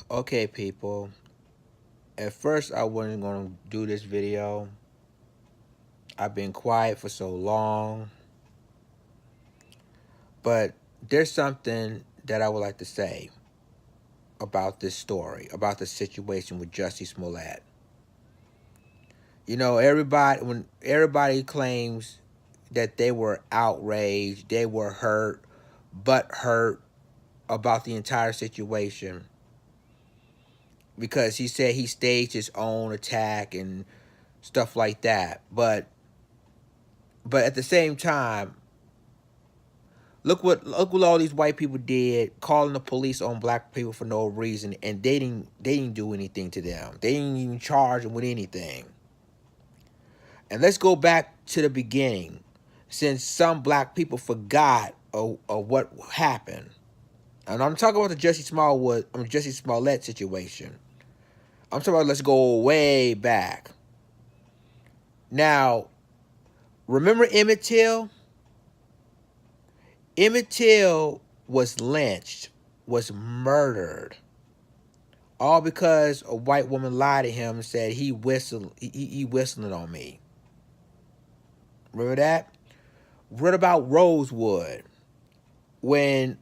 Okay, people. At first, I wasn't going to do this video. I've been quiet for so long. But there's something that I would like to say about this story, about the situation with Jussie Smollett. When everybody claims that they were outraged, they were hurt, but hurt about the entire situation because he said he staged his own attack and stuff like that. But at the same time, look what all these white people did, calling the police on black people for no reason, and they didn't do anything to them. They didn't even charge them with anything. And let's go back to the beginning, since some black people forgot what happened. And I'm talking about the Jussie Smollett situation. I'm talking about let's go way back. Now, remember Emmett Till? Emmett Till was lynched, was murdered, all because a white woman lied to him and said he whistling on me. Remember that? What about Rosewood? When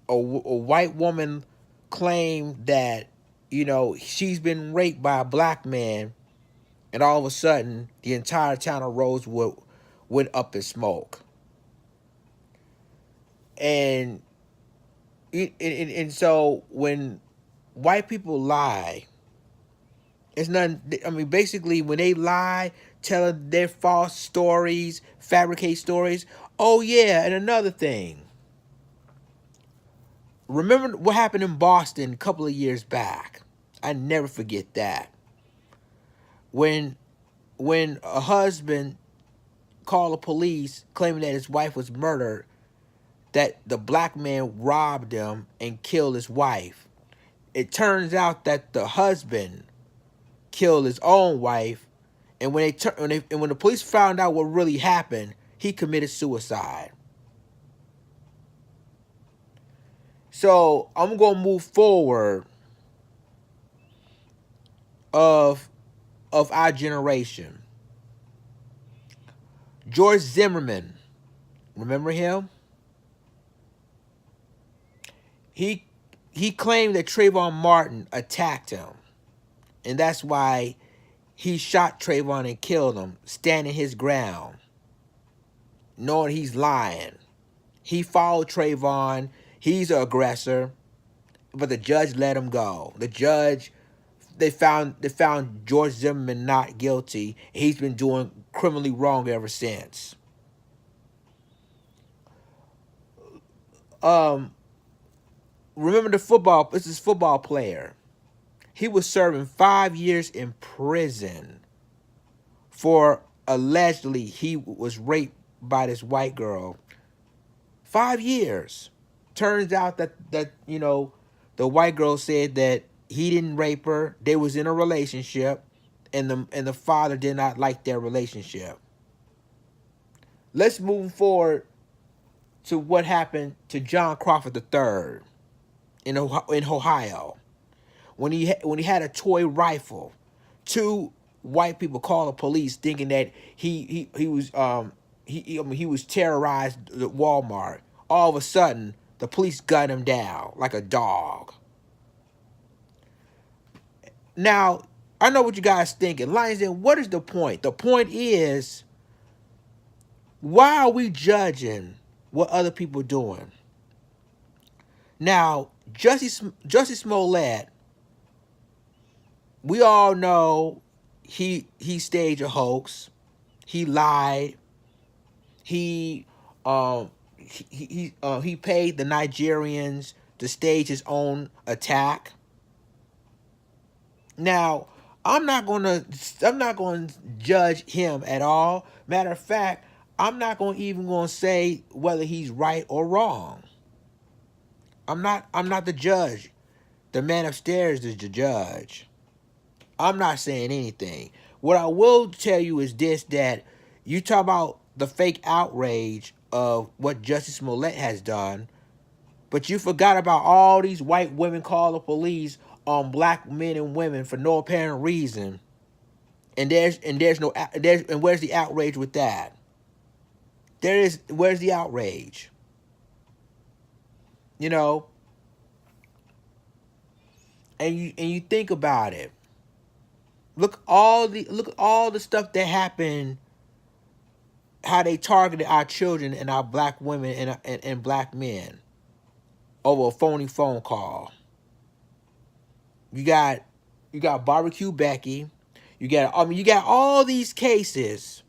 a white woman claimed that, she's been raped by a black man, and all of a sudden, the entire town of Rosewood went up in smoke. And so when white people lie, it's nothing. I mean, basically, when they lie, telling their false stories, fabricate stories. Oh yeah, and another thing. Remember what happened in Boston a couple of years back? I never forget that. When a husband called the police claiming that his wife was murdered, that the black man robbed him and killed his wife. It turns out that the husband killed his own wife, and when the police found out what really happened, he committed suicide. So I'm gonna move forward of our generation. George Zimmerman, remember him? He claimed that Trayvon Martin attacked him, and that's why he shot Trayvon and killed him, standing his ground, knowing he's lying. He followed Trayvon. He's an aggressor, but the judge let him go. They found George Zimmerman not guilty. He's been doing criminally wrong ever since. Remember this is football player. He was serving 5 years in prison for allegedly he was raped by this white girl. 5 years. Turns out that the white girl said that he didn't rape her. They was in a relationship, and the father did not like their relationship. Let's move forward to what happened to John Crawford III in Ohio when he had a toy rifle. Two white people called the police thinking that he was terrorized at Walmart. All of a sudden, the police gunned him down like a dog. Now, I know what you guys thinking. Lions Den, what is the point? The point is, why are we judging what other people are doing? Now, Jussie Smollett, we all know he staged a hoax. He lied. He paid the Nigerians to stage his own attack. Now, I'm not gonna judge him at all. Matter of fact, I'm not even gonna say whether he's right or wrong. I'm not the judge. The man upstairs is the judge. I'm not saying anything. What I will tell you is this, that you talk about the fake outrage of what Jussie Smollett has done, but you forgot about all these white women call the police on black men and women for no apparent reason, there's no there's and where's the outrage with that? Where's the outrage? You know, and you think about it. Look at all the stuff that happened, how they targeted our children and our black women and black men over a phony phone call. You got barbecue Becky. You got all these cases,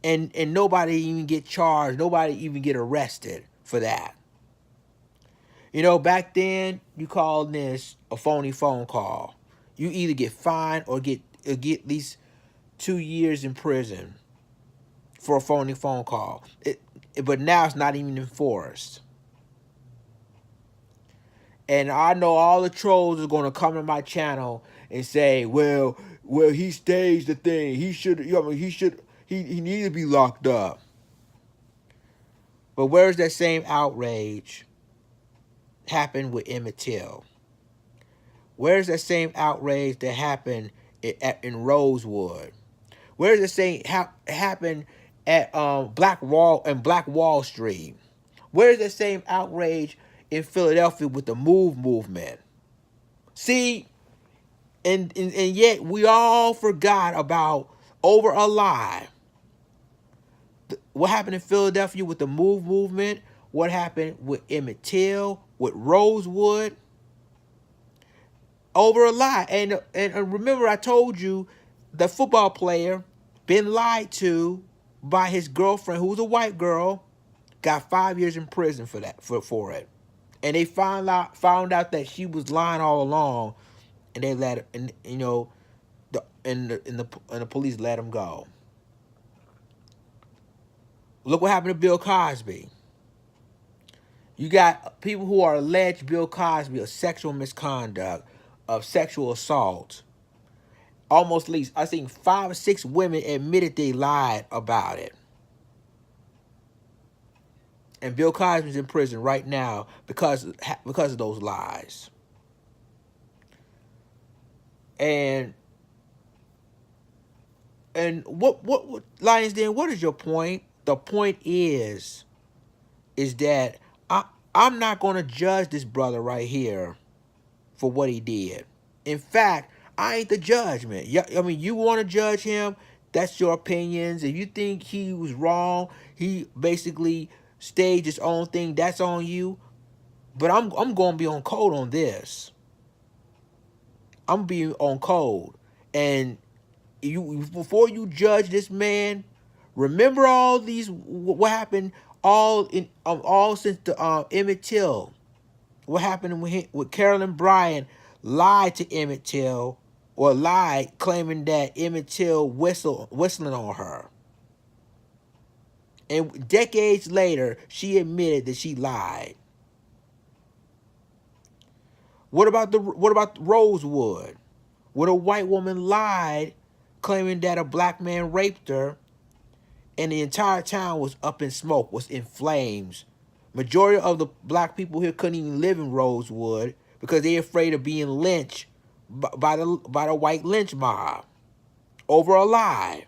and nobody even get charged. Nobody even get arrested for that. Back then you called this a phony phone call. You either get fined or get at least 2 years in prison for a phony phone call. But now it's not even enforced. And I know all the trolls are gonna come to my channel and say, "Well, he staged the thing. He should. He need to be locked up." But where's that same outrage happened with Emmett Till? Where's that same outrage that happened in Rosewood? Where's the same happened at Black Wall Street? Where's the same outrage in Philadelphia with the movement? See, and yet we all forgot about, over a lie, what happened in Philadelphia with the movement, what happened with Emmett Till, with Rosewood, over a lie. And remember, I told you the football player been lied to by his girlfriend, who was a white girl, got 5 years in prison for that for it. And they found out that she was lying all along, and they let her, and the police let him go. Look what happened to Bill Cosby. You got people who are alleged Bill Cosby of sexual misconduct, of sexual assault. Almost, at least, I think 5 or 6 women admitted they lied about it. And Bill Cosby's in prison right now because of those lies. And what Lions Den, what is your point? The point is that I'm not going to judge this brother right here for what he did. In fact, I ain't the judgment. I mean, you want to judge him, that's your opinions. If you think he was wrong, he basically staged his own thing, that's on you. But I'm going to be on code on this. I'm being on code. And before you judge this man, remember all these, what happened all since the Emmett Till. What happened with Carolyn Bryant lied to Emmett Till, or lied claiming that Emmett Till whistling on her. And decades later, she admitted that she lied. What about Rosewood? Where a white woman lied, claiming that a black man raped her, and the entire town was up in smoke, was in flames. Majority of the black people here couldn't even live in Rosewood because they're afraid of being lynched by the white lynch mob over a lie.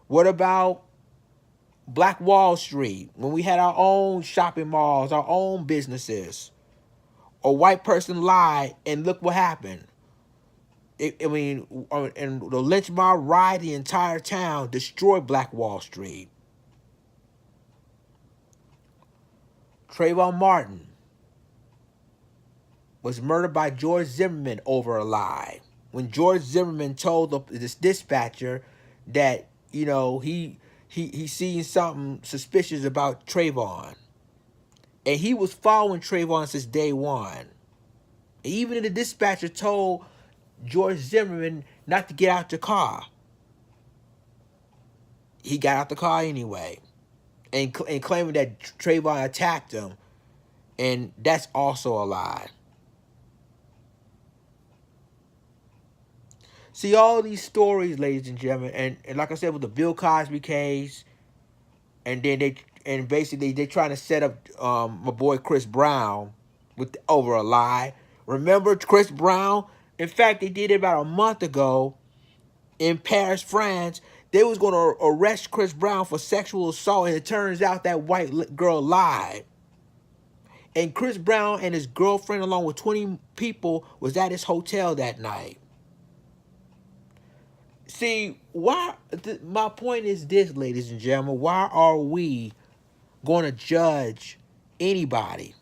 What about Black Wall Street, when we had our own shopping malls, our own businesses? A white person lied, and look what happened. And the lynch mob rioted the entire town, destroyed Black Wall Street. Trayvon Martin was murdered by George Zimmerman over a lie. When George Zimmerman told this dispatcher that, he seen something suspicious about Trayvon. And he was following Trayvon since day one. Even the dispatcher told George Zimmerman not to get out the car. He got out the car anyway. And claiming that Trayvon attacked him. And that's also a lie. See, all these stories, ladies and gentlemen, and like I said, with the Bill Cosby case, and then basically they're trying to set up my boy Chris Brown over a lie. Remember Chris Brown? In fact, they did it about a month ago in Paris, France. They was going to arrest Chris Brown for sexual assault, and it turns out that white girl lied. And Chris Brown and his girlfriend, along with 20 people, was at his hotel that night. See, why? My point is this, ladies and gentlemen. Why are we going to judge anybody?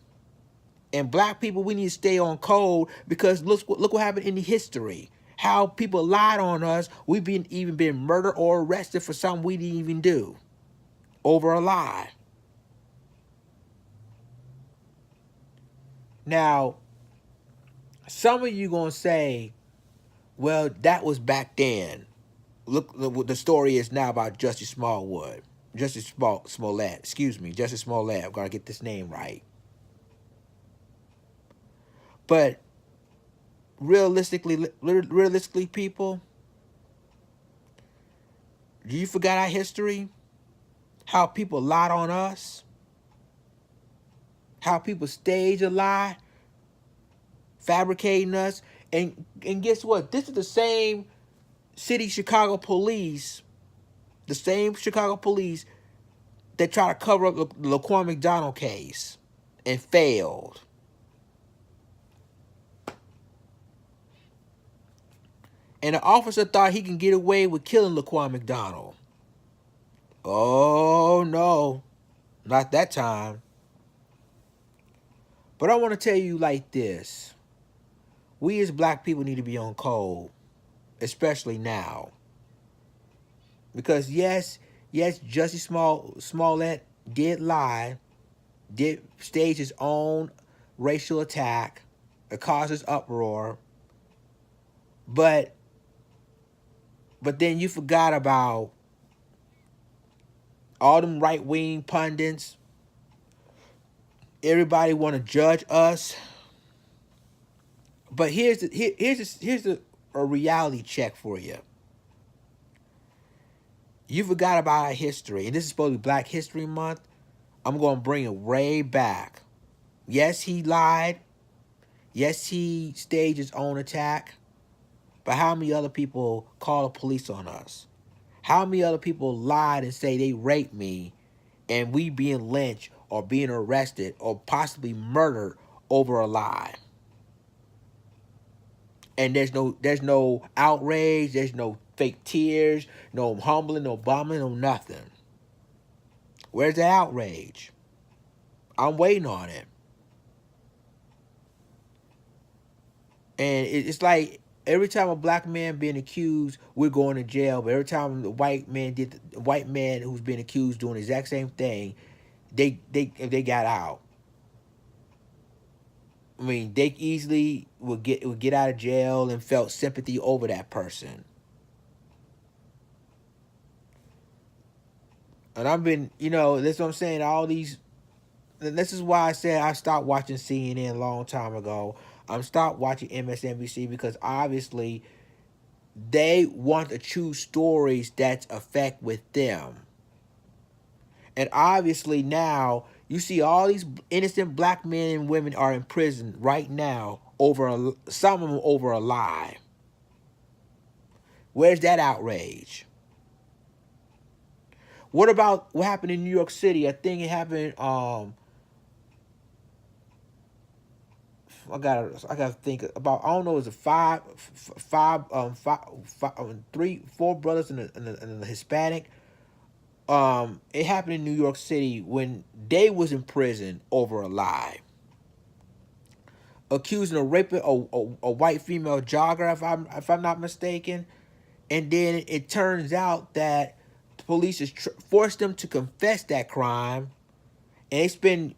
And black people, we need to stay on code, because look what happened in the history. How people lied on us. We've even been murdered or arrested for something we didn't even do over a lie. Now, some of you gonna say, well, that was back then. Look what the story is now about Jussie Smallwood. Smollett. Excuse me, Jussie Smollett. I'm gonna get this name right. But realistically, people, do you forget our history? How people lied on us? How people stage a lie, fabricating us? And guess what? This is the same Chicago police, the same Chicago police that tried to cover up the Laquan McDonald case and failed. And the officer thought he can get away with killing Laquan McDonald. Oh, no. Not that time. But I want to tell you like this. We as black people need to be on code, especially now. Because yes, Jussie Smollett did lie, did stage his own racial attack. It causes uproar. But then you forgot about all them right-wing pundits. Everybody want to judge us. But here's a reality check for you. You forgot about our history, and this is supposed to be Black History Month. I'm going to bring it way back. Yes, he lied. Yes, he staged his own attack. But how many other people call the police on us? How many other people lied and say they raped me, and we being lynched or being arrested or possibly murdered over a lie? And there's no outrage, there's no fake tears, no humbling, no bombing, no nothing. Where's the outrage? I'm waiting on it. And it's like every time a black man being accused, we're going to jail. But every time the white man who's been accused doing the exact same thing, they got out. I mean, they easily would get out of jail and felt sympathy over that person. And I've been, that's what I'm saying. All these, this is why I said I stopped watching CNN a long time ago. I'm stopped watching MSNBC because obviously they want to choose stories that affect with them. And obviously now you see all these innocent black men and women are in prison right now over some of them over a lie. Where's that outrage? What about what happened in New York City? I think it happened. I gotta think about. I don't know. It was four brothers and a Hispanic. It happened in New York City when they was in prison over a lie, accusing of raping a white female jogger, if I'm not mistaken, and then it turns out that the police forced them to confess that crime, and they spend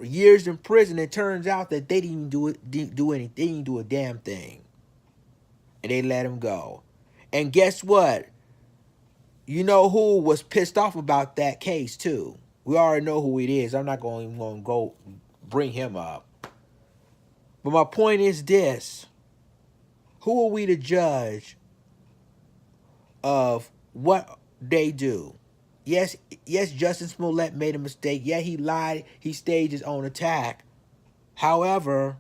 years in prison. It turns out that they didn't do anything. They didn't do a damn thing, and they let him go. And guess what? You know who was pissed off about that case too? We already know who it is. I'm not going to go bring him up. But my point is this: who are we to judge of what they do? Yes, Jussie Smollett made a mistake. Yeah, he lied. He staged his own attack. However,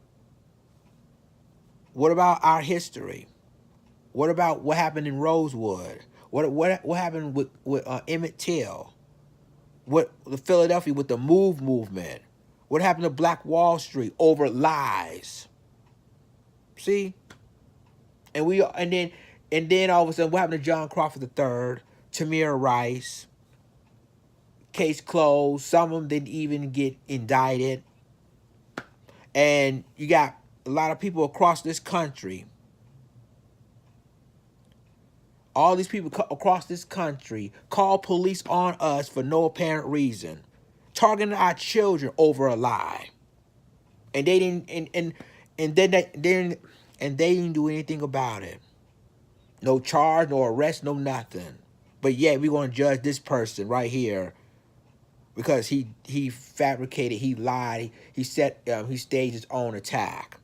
What about our history? What about what happened in Rosewood? What happened with Emmett Till? What the Philadelphia with the Move movement? What happened to Black Wall Street over lies? See, and then all of a sudden, what happened to John Crawford III, Tamir Rice? Case closed. Some of them didn't even get indicted, and you got a lot of people across this country. All these people across this country call police on us for no apparent reason, targeting our children over a lie, and they didn't and then they didn't do anything about it. No charge, no arrest, no nothing. But yet we're gonna judge this person right here because he fabricated, he lied, he staged his own attack,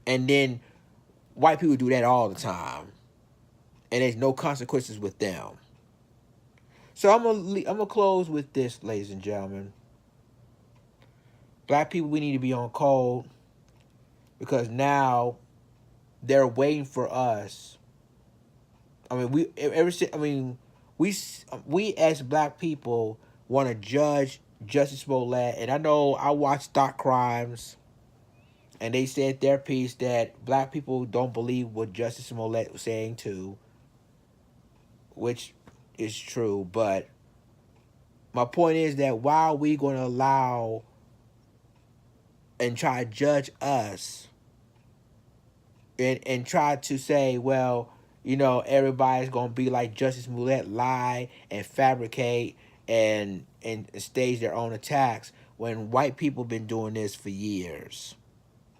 and then white people do that all the time, and there's no consequences with them. So I'm gonna close with this, ladies and gentlemen. Black people, we need to be on code because now they're waiting for us. I mean, we as black people want to judge Jussie Smollett, and I know I watched Thought Crimes, and they said their piece that black people don't believe what Jussie Smollett was saying too, which is true. But my point is that why are we going to allow and try to judge us and try to say, well, everybody's going to be like Jussie Smollett, lie and fabricate and stage their own attacks when white people been doing this for years.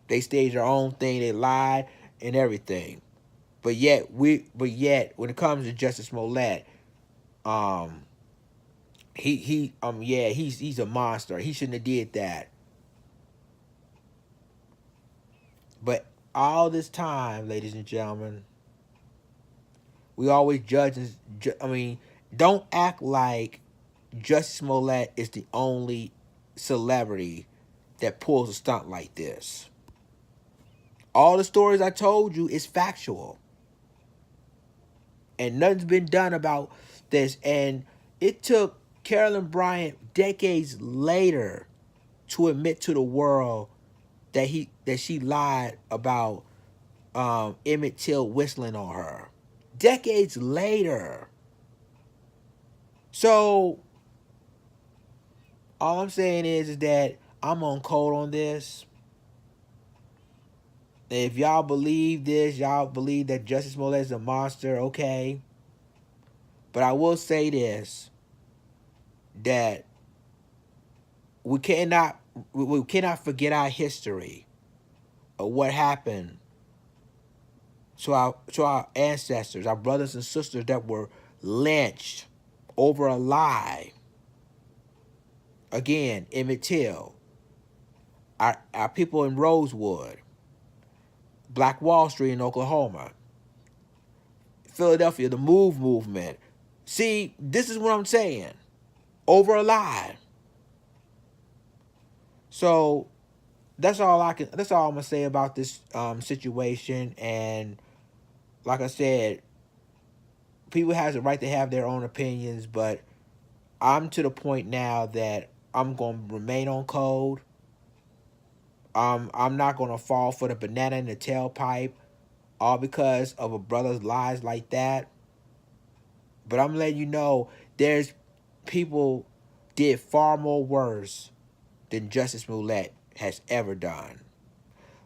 They stage their own thing, they lied and everything. But yet when it comes to Jussie Smollett, he's a monster. He shouldn't have did that. But all this time, ladies and gentlemen, we always judge. Don't act like Jussie Smollett is the only celebrity that pulls a stunt like this. All the stories I told you is factual. And nothing's been done about this. And it took Carolyn Bryant decades later to admit to the world that she lied about Emmett Till whistling on her. Decades later. So all I'm saying is that I'm on code on this. If y'all believe this, y'all believe that Jussie Smollett is a monster, okay. But I will say this, that we cannot forget our history of what happened to our ancestors, our brothers and sisters that were lynched over a lie. Again, Emmett Till, our people in Rosewood, Black Wall Street in Oklahoma, Philadelphia, the Move movement. See, this is what I'm saying. Over a lie. So that's all I'm gonna say about this situation. And like I said, people has the right to have their own opinions, but I'm to the point now that I'm gonna remain on code. I'm not gonna fall for the banana in the tailpipe, all because of a brother's lies like that. But I'm letting you know there's people did far more worse than Jussie Smollett has ever done.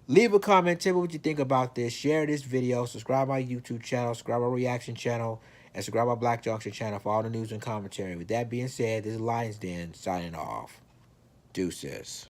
Leave a comment, tell me what you think about this. Share this video, subscribe my YouTube channel, subscribe my reaction channel, and subscribe my Black Junction channel for all the news and commentary. With that being said, this is Lions Den signing off. Deuces.